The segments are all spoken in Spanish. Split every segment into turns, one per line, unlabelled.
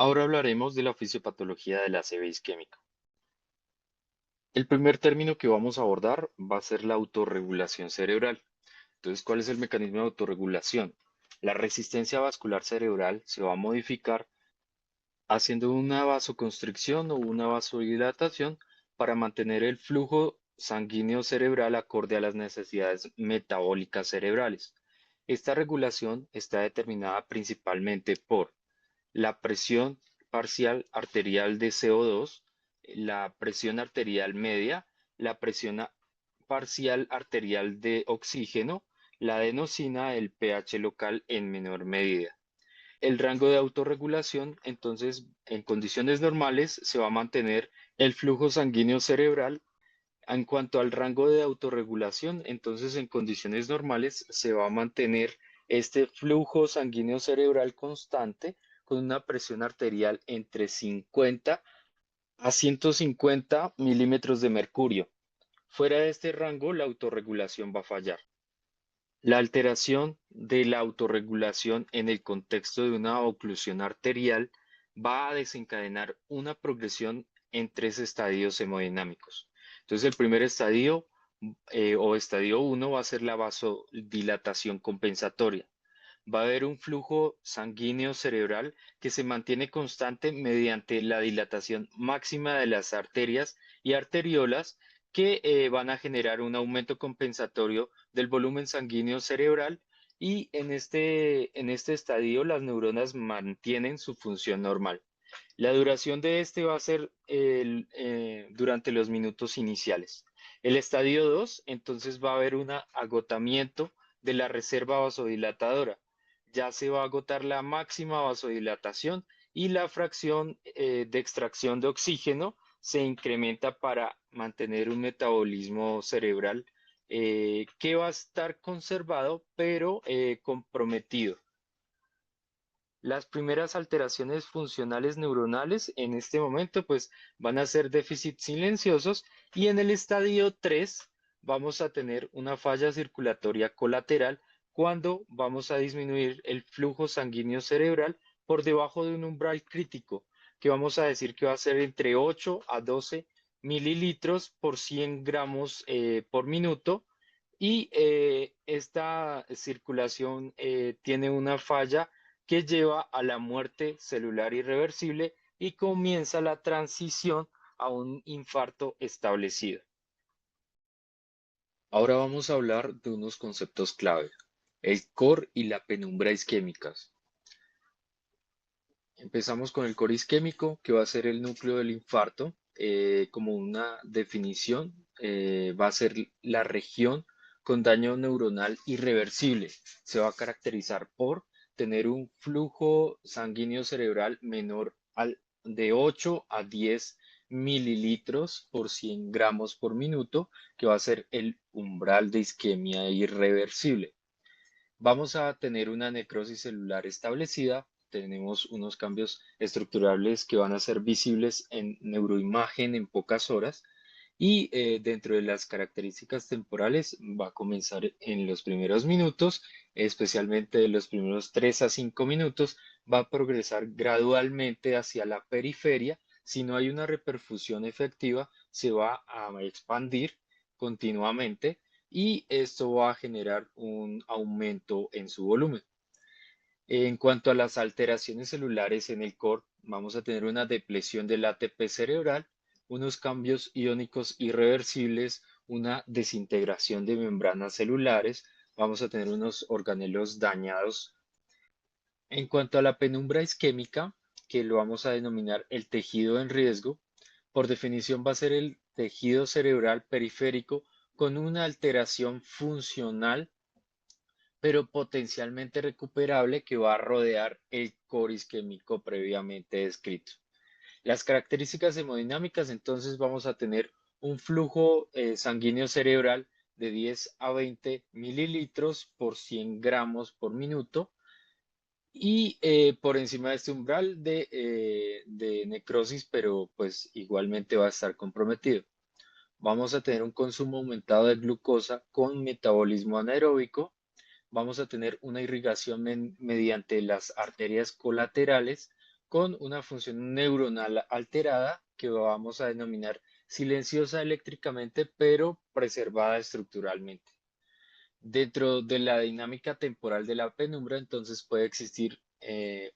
Ahora hablaremos de la fisiopatología del ACV isquémico. El primer término que vamos a abordar va a ser la autorregulación cerebral. Entonces, ¿cuál es el mecanismo de autorregulación? La resistencia vascular cerebral se va a modificar haciendo una vasoconstricción o una vasodilatación para mantener el flujo sanguíneo cerebral acorde a las necesidades metabólicas cerebrales. Esta regulación está determinada principalmente por la presión parcial arterial de CO2, la presión arterial media, la presión parcial arterial de oxígeno, la adenosina, el pH local en menor medida. El rango de autorregulación, entonces, en condiciones normales se va a mantener el flujo sanguíneo cerebral. En cuanto al rango de autorregulación, entonces en condiciones normales se va a mantener este flujo sanguíneo cerebral constante con una presión arterial entre 50 a 150 milímetros de mercurio. Fuera de este rango, la autorregulación va a fallar. La alteración de la autorregulación en el contexto de una oclusión arterial va a desencadenar una progresión en tres estadios hemodinámicos. Entonces, el primer estadio o estadio 1 va a ser la vasodilatación compensatoria. Va a haber un flujo sanguíneo cerebral que se mantiene constante mediante la dilatación máxima de las arterias y arteriolas que van a generar un aumento compensatorio del volumen sanguíneo cerebral y en este estadio las neuronas mantienen su función normal. La duración de este va a ser durante los minutos iniciales. El estadio 2, entonces va a haber un agotamiento de la reserva vasodilatadora. Ya se va a agotar la máxima vasodilatación y la fracción de extracción de oxígeno se incrementa para mantener un metabolismo cerebral que va a estar conservado pero comprometido. Las primeras alteraciones funcionales neuronales en este momento pues van a ser déficits silenciosos y en el estadio 3 vamos a tener una falla circulatoria colateral cuando vamos a disminuir el flujo sanguíneo cerebral por debajo de un umbral crítico que vamos a decir que va a ser entre 8 a 12 mililitros por 100 gramos por minuto y esta circulación tiene una falla que lleva a la muerte celular irreversible y comienza la transición a un infarto establecido. Ahora vamos a hablar de unos conceptos clave, el core y la penumbra isquémicas. Empezamos con el core isquémico, que va a ser el núcleo del infarto. Como una definición, va a ser la región con daño neuronal irreversible. Se va a caracterizar por tener un flujo sanguíneo cerebral menor de 8 a 10 mililitros por 100 gramos por minuto, que va a ser el umbral de isquemia irreversible. Vamos a tener una necrosis celular establecida, tenemos unos cambios estructurales que van a ser visibles en neuroimagen en pocas horas y dentro de las características temporales va a comenzar en los primeros minutos, especialmente de los primeros 3 a 5 minutos, va a progresar gradualmente hacia la periferia. Si no hay una reperfusión efectiva, se va a expandir continuamente y esto va a generar un aumento en su volumen. En cuanto a las alteraciones celulares en el core, vamos a tener una depresión del ATP cerebral, unos cambios iónicos irreversibles, una desintegración de membranas celulares, vamos a tener unos organelos dañados. En cuanto a la penumbra isquémica, que lo vamos a denominar el tejido en riesgo, por definición va a ser el tejido cerebral periférico con una alteración funcional pero potencialmente recuperable que va a rodear el core isquémico previamente descrito. Las características hemodinámicas, entonces vamos a tener un flujo sanguíneo cerebral de 10 a 20 mililitros por 100 gramos por minuto y por encima de este umbral de necrosis, pero pues igualmente va a estar comprometido. Vamos a tener un consumo aumentado de glucosa con metabolismo anaeróbico. Vamos a tener una irrigación mediante las arterias colaterales con una función neuronal alterada que vamos a denominar silenciosa eléctricamente, pero preservada estructuralmente. Dentro de la dinámica temporal de la penumbra, entonces puede existir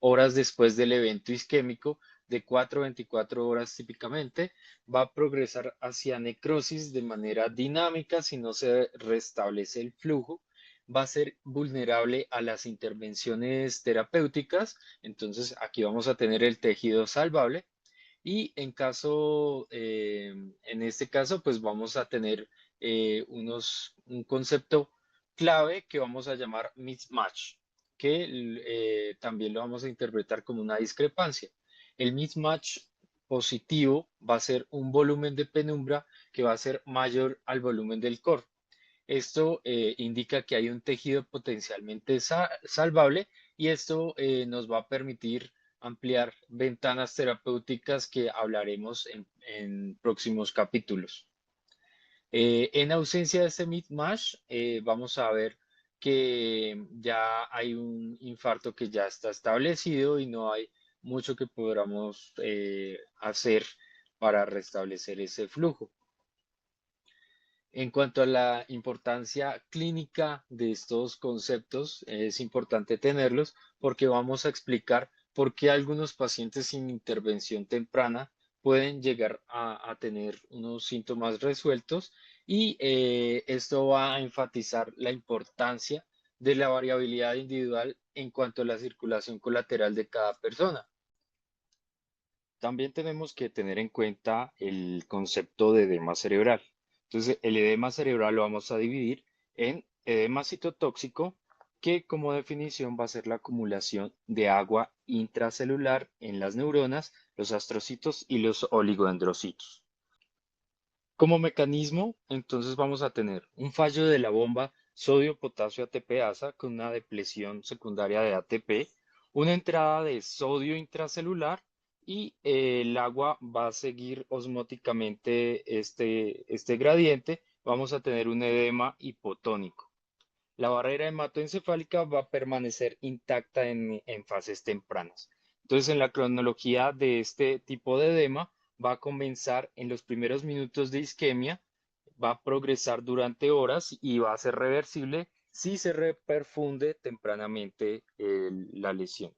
horas después del evento isquémico, de 4 a 24 horas típicamente, va a progresar hacia necrosis de manera dinámica si no se restablece el flujo, va a ser vulnerable a las intervenciones terapéuticas, entonces aquí vamos a tener el tejido salvable y en este caso, pues vamos a tener un concepto clave que vamos a llamar mismatch, que también lo vamos a interpretar como una discrepancia. El mismatch positivo va a ser un volumen de penumbra que va a ser mayor al volumen del core. Esto indica que hay un tejido potencialmente salvable y esto nos va a permitir ampliar ventanas terapéuticas que hablaremos en próximos capítulos. En ausencia de este mismatch, vamos a ver que ya hay un infarto que ya está establecido y no hay mucho que podamos hacer para restablecer ese flujo. En cuanto a la importancia clínica de estos conceptos, es importante tenerlos porque vamos a explicar por qué algunos pacientes sin intervención temprana pueden llegar a tener unos síntomas resueltos y esto va a enfatizar la importancia de la variabilidad individual en cuanto a la circulación colateral de cada persona. También tenemos que tener en cuenta el concepto de edema cerebral. Entonces, el edema cerebral lo vamos a dividir en edema citotóxico, que como definición va a ser la acumulación de agua intracelular en las neuronas, los astrocitos y los oligodendrocitos. Como mecanismo, entonces vamos a tener un fallo de la bomba sodio-potasio ATPasa con una depresión secundaria de ATP, una entrada de sodio intracelular y el agua va a seguir osmóticamente este gradiente. Vamos a tener un edema hipotónico. La barrera hematoencefálica va a permanecer intacta en fases tempranas. Entonces, en la cronología de este tipo de edema, va a comenzar en los primeros minutos de isquemia, va a progresar durante horas y va a ser reversible si se reperfunde tempranamente la lesión.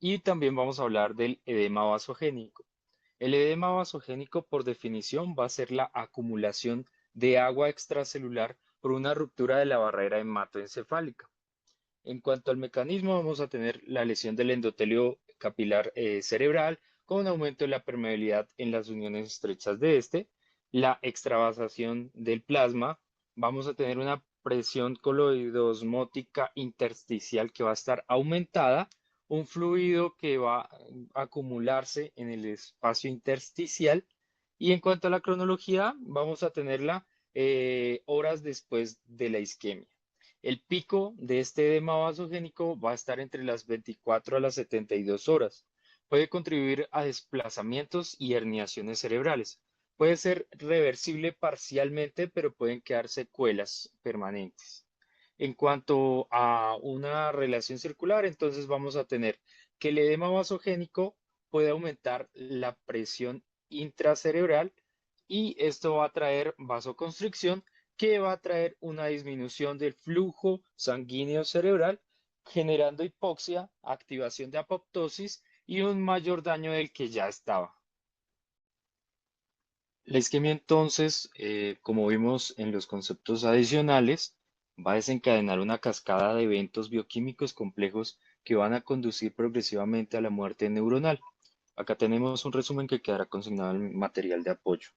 Y también vamos a hablar del edema vasogénico. El edema vasogénico, por definición, va a ser la acumulación de agua extracelular por una ruptura de la barrera hematoencefálica. En cuanto al mecanismo, vamos a tener la lesión del endotelio capilar cerebral con aumento de la permeabilidad en las uniones estrechas de este, la extravasación del plasma, vamos a tener una presión coloidosmótica intersticial que va a estar aumentada, un fluido que va a acumularse en el espacio intersticial y en cuanto a la cronología, vamos a tenerla horas después de la isquemia. El pico de este edema vasogénico va a estar entre las 24 a las 72 horas. Puede contribuir a desplazamientos y herniaciones cerebrales. Puede ser reversible parcialmente, pero pueden quedar secuelas permanentes. En cuanto a una relación circular, entonces vamos a tener que el edema vasogénico puede aumentar la presión intracerebral y esto va a traer vasoconstricción que va a traer una disminución del flujo sanguíneo cerebral, generando hipoxia, activación de apoptosis y un mayor daño del que ya estaba. La isquemia entonces, como vimos en los conceptos adicionales, va a desencadenar una cascada de eventos bioquímicos complejos que van a conducir progresivamente a la muerte neuronal. Acá tenemos un resumen que quedará consignado en el material de apoyo.